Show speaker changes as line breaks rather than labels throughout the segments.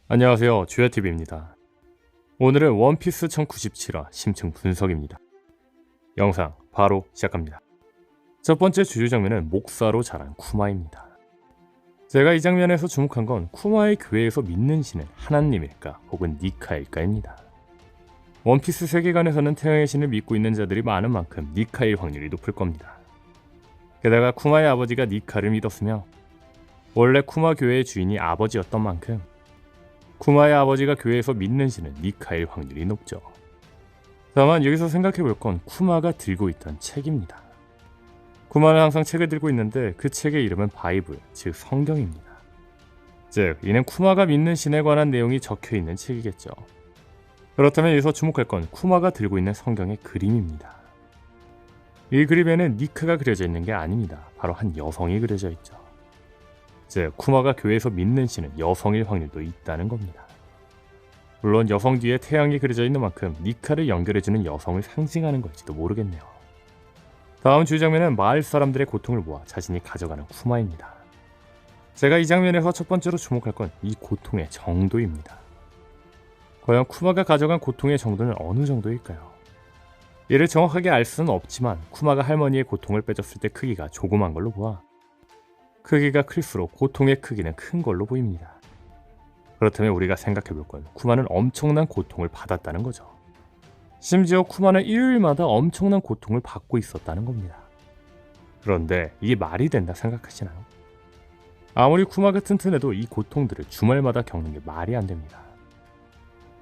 안녕하세요, 주야TV입니다. 오늘은 원피스 1097화 심층 분석입니다. 영상 바로 시작합니다. 첫 번째 주요 장면은 목사로 자란 쿠마입니다. 제가 이 장면에서 주목한 건 쿠마의 교회에서 믿는 신은 하나님일까 혹은 니카일까입니다. 원피스 세계관에서는 태양의 신을 믿고 있는 자들이 많은 만큼 니카일 확률이 높을 겁니다. 게다가 쿠마의 아버지가 니카를 믿었으며 원래 쿠마 교회의 주인이 아버지였던 만큼 쿠마의 아버지가 교회에서 믿는 신은 니카일 확률이 높죠. 다만 여기서 생각해볼 건 쿠마가 들고 있던 책입니다. 쿠마는 항상 책을 들고 있는데 그 책의 이름은 바이블, 즉 성경입니다. 즉 이는 쿠마가 믿는 신에 관한 내용이 적혀있는 책이겠죠. 그렇다면 여기서 주목할 건 쿠마가 들고 있는 성경의 그림입니다. 이 그림에는 니카가 그려져 있는 게 아닙니다. 바로 한 여성이 그려져 있죠. 즉 쿠마가 교회에서 믿는 신은 여성일 확률도 있다는 겁니다. 물론 여성 뒤에 태양이 그려져 있는 만큼 니카를 연결해주는 여성을 상징하는 걸지도 모르겠네요. 다음 주요 장면은 마을 사람들의 고통을 모아 자신이 가져가는 쿠마입니다. 제가 이 장면에서 첫 번째로 주목할 건 이 고통의 정도입니다. 과연 쿠마가 가져간 고통의 정도는 어느 정도일까요? 이를 정확하게 알 수는 없지만 쿠마가 할머니의 고통을 빼줬을 때 크기가 조그만 걸로 보아 크기가 클수록 고통의 크기는 큰 걸로 보입니다. 그렇다면 우리가 생각해볼 건 쿠마는 엄청난 고통을 받았다는 거죠. 심지어 쿠마는 일요일마다 엄청난 고통을 받고 있었다는 겁니다. 그런데 이게 말이 된다 생각하시나요? 아무리 쿠마가 튼튼해도 이 고통들을 주말마다 겪는 게 말이 안 됩니다.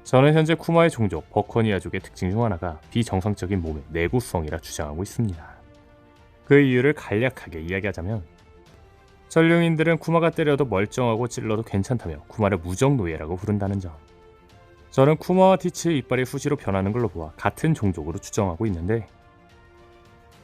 저는 현재 쿠마의 종족 버커니아족의 특징 중 하나가 비정상적인 몸의 내구성이라 주장하고 있습니다. 그 이유를 간략하게 이야기하자면 전룡인들은 쿠마가 때려도 멀쩡하고 찔러도 괜찮다며 쿠마를 무정노예라고 부른다는 점. 저는 쿠마와 티치의 이빨이 수시로 변하는 걸로 보아 같은 종족으로 추정하고 있는데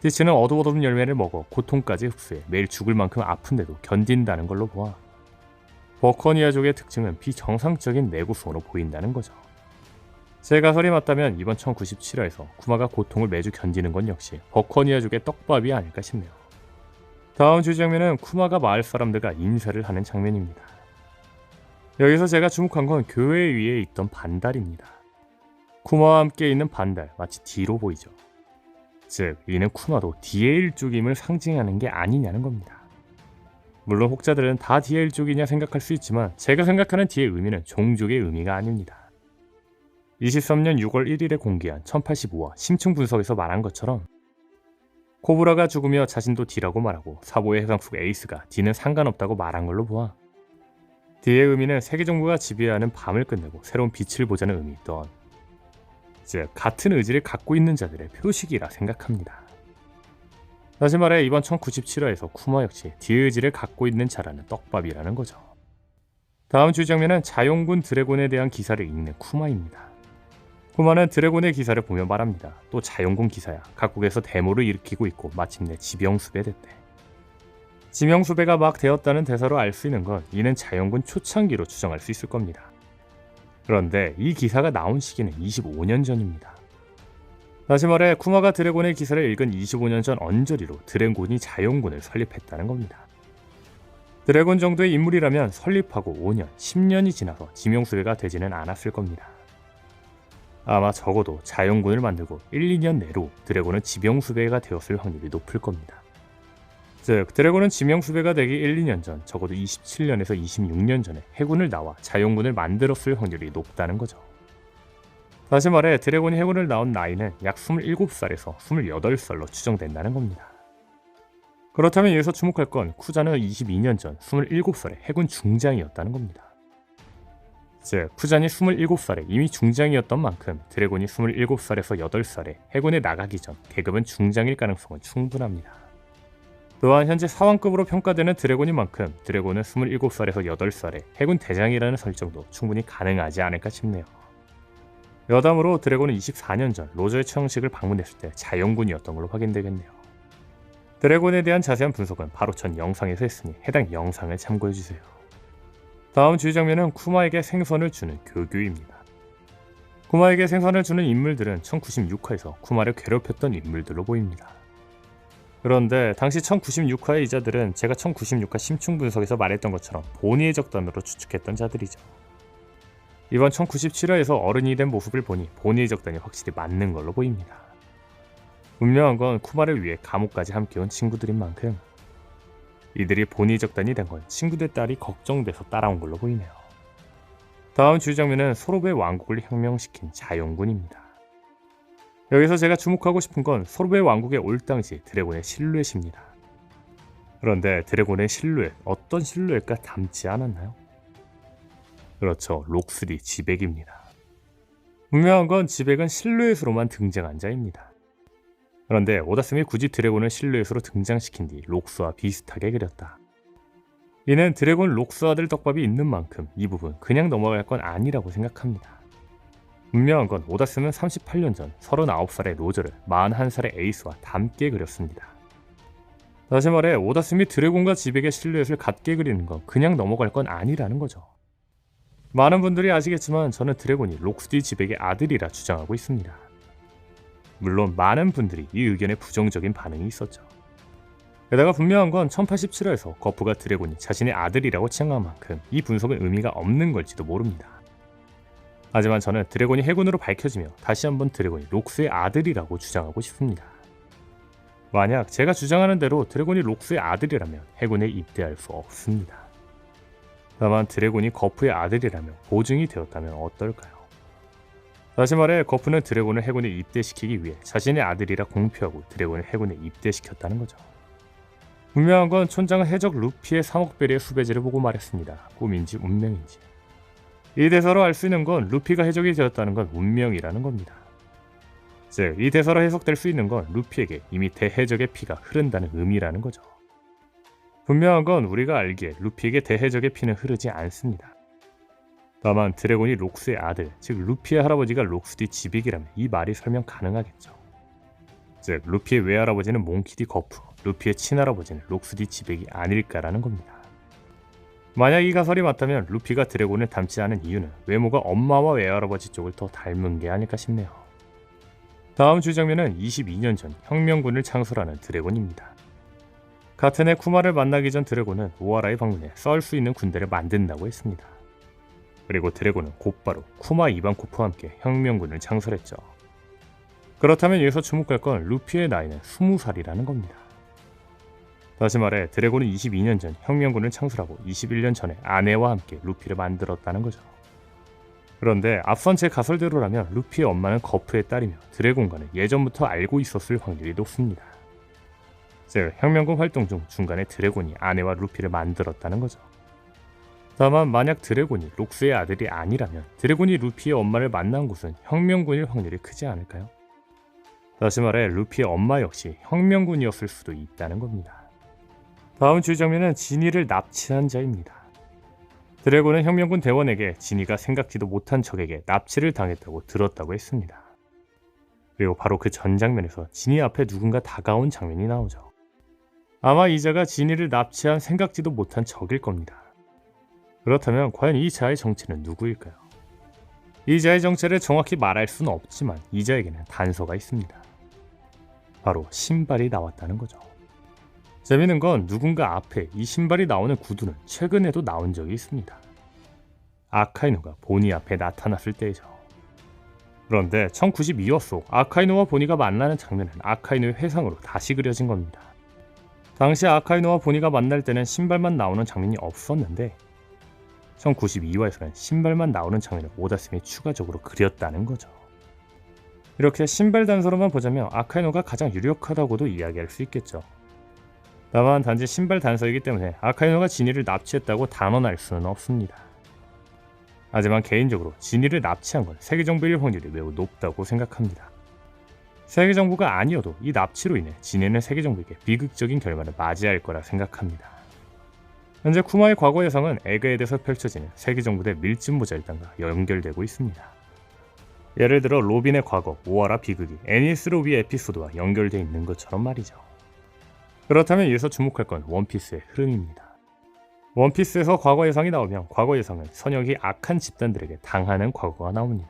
티치는 어두워둔 열매를 먹어 고통까지 흡수해 매일 죽을 만큼 아픈데도 견딘다는 걸로 보아 버커니아족의 특징은 비정상적인 내구성으로 보인다는 거죠. 제 가설이 맞다면 이번 1097화에서 쿠마가 고통을 매주 견디는 건 역시 버커니아족의 떡밥이 아닐까 싶네요. 다음 주 장면은 쿠마가 마을 사람들과 인사를 하는 장면입니다. 여기서 제가 주목한 건 교회 위에 있던 반달입니다. 쿠마와 함께 있는 반달, 마치 D로 보이죠. 즉 이는 쿠마도 D의 일족임을 상징하는 게 아니냐는 겁니다. 물론 혹자들은 다 D의 일족이냐 생각할 수 있지만 제가 생각하는 D의 의미는 종족의 의미가 아닙니다. 23년 6월 1일에 공개한 1085화 심층 분석에서 말한 것처럼 코브라가 죽으며 자신도 D라고 말하고 사보의 해상숙 에이스가 D는 상관없다고 말한 걸로 보아 D의 의미는 세계 정부가 지배하는 밤을 끝내고 새로운 빛을 보자는 의미 또한 즉 같은 의지를 갖고 있는 자들의 표식이라 생각합니다. 다시 말해 이번 1097화에서 쿠마 역시 D의 의지를 갖고 있는 자라는 떡밥이라는 거죠. 다음 주 장면은 자용군 드래곤에 대한 기사를 읽는 쿠마입니다. 쿠마는 드래곤의 기사를 보며 말합니다. 또 자용군 기사야. 각국에서 데모를 일으키고 있고 마침내 지병수배 됐대. 지명수배가 막 되었다는 대사로 알 수 있는 건 이는 자용군 초창기로 추정할 수 있을 겁니다. 그런데 이 기사가 나온 시기는 25년 전입니다. 다시 말해 쿠마가 드래곤의 기사를 읽은 25년 전 언저리로 드래곤이 자용군을 설립했다는 겁니다. 드래곤 정도의 인물이라면 설립하고 5년, 10년이 지나서 지명수배가 되지는 않았을 겁니다. 아마 적어도 자용군을 만들고 1, 2년 내로 드래곤은 지명수배가 되었을 확률이 높을 겁니다. 즉 드래곤은 지명수배가 되기 1, 2년 전, 적어도 27년에서 26년 전에 해군을 나와 자용군을 만들었을 확률이 높다는 거죠. 다시 말해 드래곤이 해군을 나온 나이는 약 27살에서 28살로 추정된다는 겁니다. 그렇다면 여기서 주목할 건 쿠자는 22년 전 27살에 해군 중장이었다는 겁니다. 즉 쿠잔이 27살에 이미 중장이었던 만큼 드래곤이 27살에서 8살에 해군에 나가기 전 계급은 중장일 가능성은 충분합니다. 또한 현재 사왕급으로 평가되는 드래곤인 만큼 드래곤은 27살에서 8살에 해군 대장이라는 설정도 충분히 가능하지 않을까 싶네요. 여담으로 드래곤은 24년 전 로저의 처형식을 방문했을 때 자용군이었던 걸로 확인되겠네요. 드래곤에 대한 자세한 분석은 바로 전 영상에서 했으니 해당 영상을 참고해주세요. 다음 주요 장면은 쿠마에게 생선을 주는 교규입니다. 쿠마에게 생선을 주는 인물들은 1096화에서 쿠마를 괴롭혔던 인물들로 보입니다. 그런데 당시 1096화의 이자들은 제가 1096화 심층 분석에서 말했던 것처럼 본의의 적단으로 추측했던 자들이죠. 이번 1097화에서 어른이 된 모습을 보니 보니 적단이 확실히 맞는 걸로 보입니다. 분명한 건 쿠마를 위해 감옥까지 함께 온 친구들인 만큼 이들이 보니 적단이 된 건 친구들 딸이 걱정돼서 따라온 걸로 보이네요. 다음 주요 장면은 소롭의 왕국을 혁명시킨 자용군입니다. 여기서 제가 주목하고 싶은 건 소롭의 왕국에 올 당시 드래곤의 실루엣입니다. 그런데 드래곤의 실루엣, 어떤 실루엣과 닮지 않았나요? 그렇죠, 록스리 지백입니다. 분명한 건 지백은 실루엣으로만 등장한 자입니다. 그런데 오다스미 굳이 드래곤을 실루엣으로 등장시킨 뒤 록스와 비슷하게 그렸다. 이는 드래곤 록스 아들 떡밥이 있는 만큼 이 부분 그냥 넘어갈 건 아니라고 생각합니다. 분명한 건 오다스는 38년 전 39살의 로저를 41살의 에이스와 닮게 그렸습니다. 다시 말해 오다스미 드래곤과 지백의 실루엣을 같게 그리는 건 그냥 넘어갈 건 아니라는 거죠. 많은 분들이 아시겠지만 저는 드래곤이 록스디 지백의 아들이라 주장하고 있습니다. 물론 많은 분들이 이 의견에 부정적인 반응이 있었죠. 게다가 분명한 건 1087화에서 거프가 드래곤이 자신의 아들이라고 치장한 만큼 이 분석은 의미가 없는 걸지도 모릅니다. 하지만 저는 드래곤이 해군으로 밝혀지며 다시 한번 드래곤이 록스의 아들이라고 주장하고 싶습니다. 만약 제가 주장하는 대로 드래곤이 록스의 아들이라면 해군에 입대할 수 없습니다. 다만 드래곤이 거프의 아들이라면 보증이 되었다면 어떨까요? 다시 말해 거프는 드래곤을 해군에 입대시키기 위해 자신의 아들이라 공표하고 드래곤을 해군에 입대시켰다는 거죠. 분명한 건 촌장은 해적 루피의 3억 베리의 수배지를 보고 말했습니다. 꿈인지 운명인지. 이 대사로 알 수 있는 건 루피가 해적이 되었다는 건 운명이라는 겁니다. 즉, 이 대사로 해석될 수 있는 건 루피에게 이미 대해적의 피가 흐른다는 의미라는 거죠. 분명한 건 우리가 알기에 루피에게 대해적의 피는 흐르지 않습니다. 다만 드래곤이 록스의 아들, 즉 루피의 할아버지가 록스디 지빅이라면 이 말이 설명 가능하겠죠. 즉 루피의 외할아버지는 몽키디 거프, 루피의 친할아버지는 록스디 지백이 아닐까라는 겁니다. 만약 이 가설이 맞다면 루피가 드래곤을 닮지 않은 이유는 외모가 엄마와 외할아버지 쪽을 더 닮은 게 아닐까 싶네요. 다음 주 장면은 22년 전 혁명군을 창설하는 드래곤입니다. 같은 해 쿠마를 만나기 전 드래곤은 오하라에 방문해 싸울 수 있는 군대를 만든다고 했습니다. 그리고 드래곤은 곧바로 쿠마 이반코프와 함께 혁명군을 창설했죠. 그렇다면 여기서 주목할 건 루피의 나이는 20살이라는 겁니다. 다시 말해 드래곤은 22년 전 혁명군을 창설하고 21년 전에 아내와 함께 루피를 만들었다는 거죠. 그런데 앞선 제 가설대로라면 루피의 엄마는 거프의 딸이며 드래곤과는 예전부터 알고 있었을 확률이 높습니다. 즉 혁명군 활동 중 중간에 드래곤이 아내와 루피를 만들었다는 거죠. 다만 만약 드래곤이 록스의 아들이 아니라면 드래곤이 루피의 엄마를 만난 곳은 혁명군일 확률이 크지 않을까요? 다시 말해 루피의 엄마 역시 혁명군이었을 수도 있다는 겁니다. 다음 주 장면은 지니를 납치한 자입니다. 드래곤은 혁명군 대원에게 지니가 생각지도 못한 적에게 납치를 당했다고 들었다고 했습니다. 그리고 바로 그 전 장면에서 지니 앞에 누군가 다가온 장면이 나오죠. 아마 이 자가 지니를 납치한 생각지도 못한 적일 겁니다. 그렇다면 과연 이 자의 정체는 누구일까요? 이 자의 정체를 정확히 말할 수는 없지만 이 자에게는 단서가 있습니다. 바로 신발이 나왔다는 거죠. 재미있는 건 누군가 앞에 이 신발이 나오는 구두는 최근에도 나온 적이 있습니다. 아카이누가 보니 앞에 나타났을 때이죠. 그런데 1092화 속 아카이누와 보니가 만나는 장면은 아카이누의 회상으로 다시 그려진 겁니다. 당시 아카이누와 보니가 만날 때는 신발만 나오는 장면이 없었는데 1092화에서는 신발만 나오는 장면을 오다스미 추가적으로 그렸다는 거죠. 이렇게 신발 단서로만 보자면 아카이누가 가장 유력하다고도 이야기할 수 있겠죠. 다만 단지 신발 단서이기 때문에 아카이누가 지니를 납치했다고 단언할 수는 없습니다. 하지만 개인적으로 지니를 납치한 건 세계정부일 확률이 매우 높다고 생각합니다. 세계정부가 아니어도 이 납치로 인해 지니는 세계정부에게 비극적인 결말을 맞이할 거라 생각합니다. 현재 쿠마의 과거 예상은 에그헤드에서 펼쳐지는 세계정부 대 밀짚모자일단과 연결되고 있습니다. 예를 들어 로빈의 과거, 오하라 비극이 애니스 로비의 에피소드와 연결되어 있는 것처럼 말이죠. 그렇다면 여기서 주목할 건 원피스의 흐름입니다. 원피스에서 과거 예상이 나오면 과거 예상은 선역이 악한 집단들에게 당하는 과거가 나옵니다.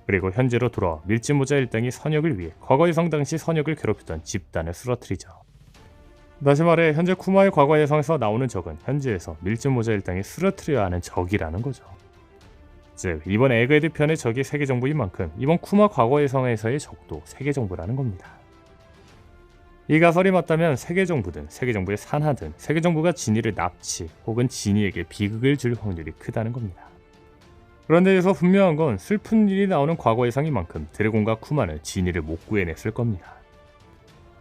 그리고 현재로 돌아와 밀짚모자 일당이 선역을 위해 과거 예상 당시 선역을 괴롭혔던 집단을 쓰러뜨리죠. 다시 말해 현재 쿠마의 과거 예상에서 나오는 적은 현재에서 밀짚모자 일당이 쓰러뜨려야 하는 적이라는 거죠. 즉 이번 에그헤드 편의 적이 세계정부인 만큼 이번 쿠마 과거의 성에서의 적도 세계정부라는 겁니다. 이 가설이 맞다면 세계정부든 세계정부의 산하든 세계정부가 진이를 납치 혹은 진이에게 비극을 줄 확률이 크다는 겁니다. 그런데 여기서 분명한 건 슬픈 일이 나오는 과거의 상인 만큼 드래곤과 쿠마는 진이를 못 구해냈을 겁니다.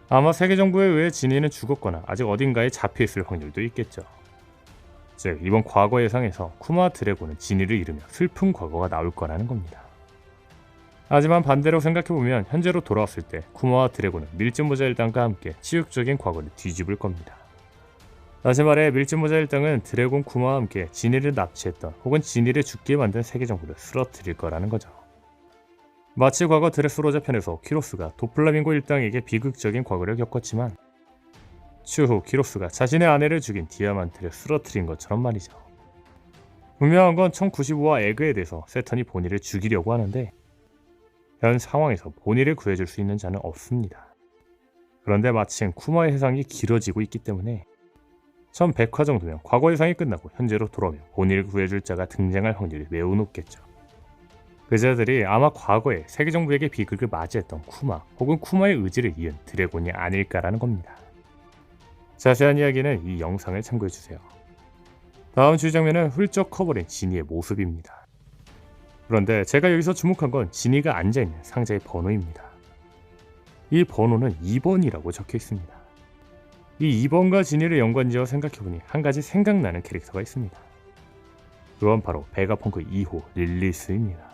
아마 세계정부에 의해 진이는 죽었거나 아직 어딘가에 잡혀있을 확률도 있겠죠. 즉 이번 과거의 상에서 쿠마와 드래곤은 진이를 잃으며 슬픈 과거가 나올 거라는 겁니다. 하지만 반대로 생각해보면 현재로 돌아왔을 때 쿠마와 드래곤은 밀짚모자 일당과 함께 치욕적인 과거를 뒤집을 겁니다. 다시 말해 밀짚모자 일당은 드래곤 쿠마와 함께 진이를 납치했던 혹은 진이를 죽게 만든 세계정부를 쓰러뜨릴 거라는 거죠. 마치 과거 드레스로자 편에서 키로스가 도플라밍고 일당에게 비극적인 과거를 겪었지만 추후 키로스가 자신의 아내를 죽인 디아만트를 쓰러뜨린 것처럼 말이죠. 분명한 건 1095화 에그에 대해서 세턴이 보니를 죽이려고 하는데 현 상황에서 보니를 구해줄 수 있는 자는 없습니다. 그런데 마침 쿠마의 해상이 길어지고 있기 때문에 1100화 정도면 과거 해상이 끝나고 현재로 돌아오면 보니를 구해줄 자가 등장할 확률이 매우 높겠죠. 그 자들이 아마 과거에 세계정부에게 비극을 맞이했던 쿠마 혹은 쿠마의 의지를 이은 드래곤이 아닐까라는 겁니다. 자세한 이야기는 이 영상을 참고해주세요. 다음 주의 장면은 훌쩍 커버린 진이의 모습입니다. 그런데 제가 여기서 주목한 건 진이가 앉아있는 상자의 번호입니다. 이 번호는 2번이라고 적혀 있습니다. 이 2번과 진이를 연관지어 생각해보니 한 가지 생각나는 캐릭터가 있습니다. 그건 바로 베가펑크 2호 릴리스입니다.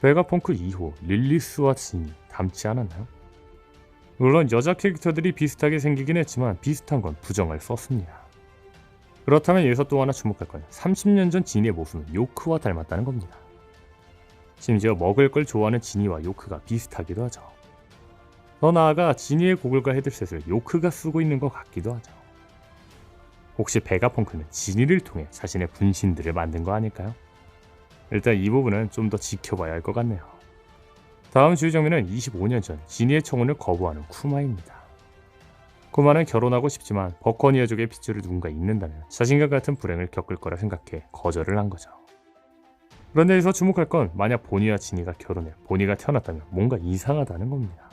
베가펑크 2호 릴리스와 진이 닮지 않았나요? 물론 여자 캐릭터들이 비슷하게 생기긴 했지만 비슷한 건 부정할 수 없습니다. 그렇다면 여기서 또 하나 주목할 건 30년 전 진이의 모습은 요크와 닮았다는 겁니다. 심지어 먹을 걸 좋아하는 진이와 요크가 비슷하기도 하죠. 더 나아가 진이의 고글과 헤드셋을 요크가 쓰고 있는 것 같기도 하죠. 혹시 베가펑크는 진이를 통해 자신의 분신들을 만든 거 아닐까요? 일단 이 부분은 좀 더 지켜봐야 할 것 같네요. 다음 주의 장면은 25년 전 진이의 청혼을 거부하는 쿠마입니다. 쿠마는 결혼하고 싶지만 버커니어족의 핏줄을 누군가 잇는다면 자신과 같은 불행을 겪을 거라 생각해 거절을 한 거죠. 그런데 여기서 주목할 건 만약 보니와 진이가 결혼해 보니가 태어났다면 뭔가 이상하다는 겁니다.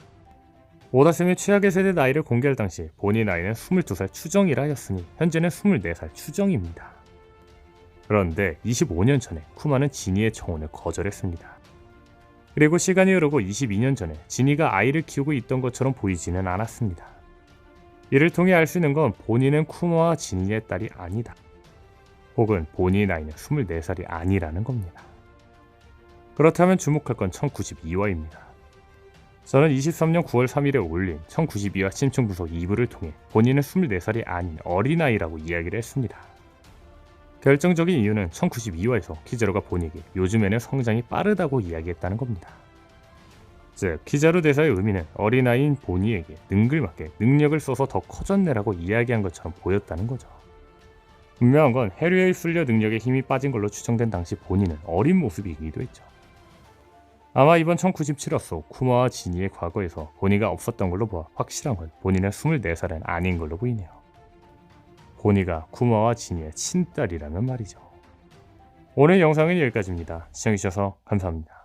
오다쌤이 최악의 세대 나이를 공개할 당시 보니 나이는 22살 추정이라 하였으니 현재는 24살 추정입니다. 그런데 25년 전에 쿠마는 진이의 청혼을 거절했습니다. 그리고 시간이 흐르고 22년 전에 진이가 아이를 키우고 있던 것처럼 보이지는 않았습니다. 이를 통해 알 수 있는 건 보니는 쿠마와 진이의 딸이 아니다. 혹은 보니의 나이는 24살이 아니라는 겁니다. 그렇다면 주목할 건 1092화입니다. 저는 23년 9월 3일에 올린 1092화 심층 분석 2부를 통해 본인은 24살이 아닌 어린아이라고 이야기를 했습니다. 결정적인 이유는 1092화에서 키자루가 보니에게 요즘에는 성장이 빠르다고 이야기했다는 겁니다. 즉 키자루 대사의 의미는 어린아이인 보니에게 능글맞게 능력을 써서 더 커졌네라고 이야기한 것처럼 보였다는 거죠. 분명한 건 해류의 순려 능력에 힘이 빠진 걸로 추정된 당시 보니는 어린 모습이기도 했죠. 아마 이번 1097화서 쿠마와 진이의 과거에서 보니가 없었던 걸로 보아 확실한 건 보니는 24살은 아닌 걸로 보이네요. 보니가 쿠마와 진이의 친딸이라면 말이죠. 오늘 영상은 여기까지입니다. 시청해주셔서 감사합니다.